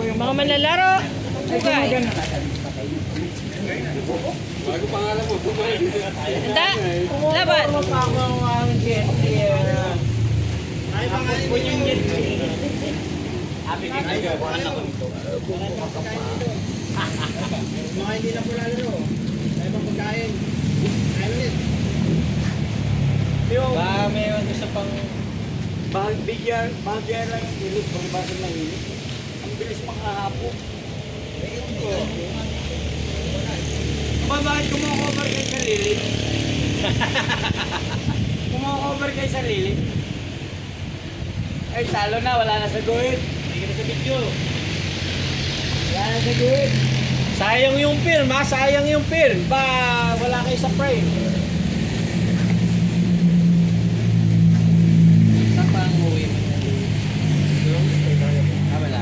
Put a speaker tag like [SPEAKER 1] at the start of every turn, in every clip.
[SPEAKER 1] Mga manlalaro. Bugay.
[SPEAKER 2] Bago pangalan mo, bugay.
[SPEAKER 1] Handa. Laban.
[SPEAKER 3] Ay, pangalan mo yung jet. Mga hindi na po lalaro. Ay, pang pagkain. Ay, ulit.
[SPEAKER 4] Baka may gusto pang bigyan lang yung hilig, kung bakit mahilig. Ang bilis makahapo. Bakit kumakover kayo sarili? Kumakover kayo sarili? Ay, talo na, wala na sa guhit. Hindi na sa video. Wala na sa guhit. Sayang yung film, ha? Sayang yung film. Ba, wala kayo sa frame.
[SPEAKER 3] Saan pa ang uwi mo? Wala.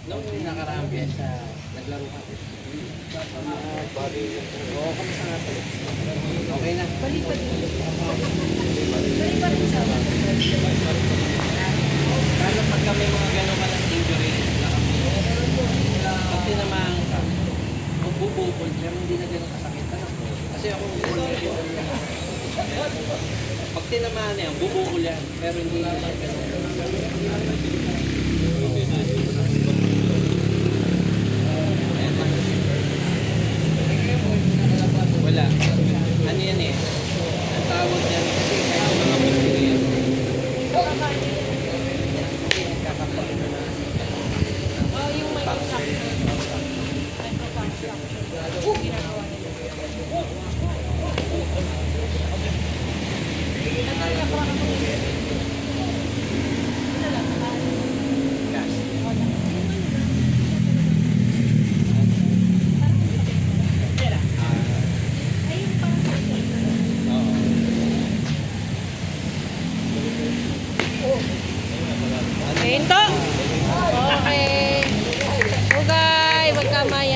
[SPEAKER 3] Nung nakaraan sa naglaro ka. Oo, kamusta natin? Okay na. Lalo pag kami mga gano'n ka ng injury na kami. Pag tinamaan ka, magbubukol siya, hindi na gano'n kasakit. Kasi ako, pag tinamaan yan, bubukol yan. Pero hindi na siya gano'n. Wala. Ano yan eh? Ang tawag yan kasi kaya mga bakterya.
[SPEAKER 1] Oh, yung may ginagawa nila. Hinto. Okay. Bugay, magkamaya.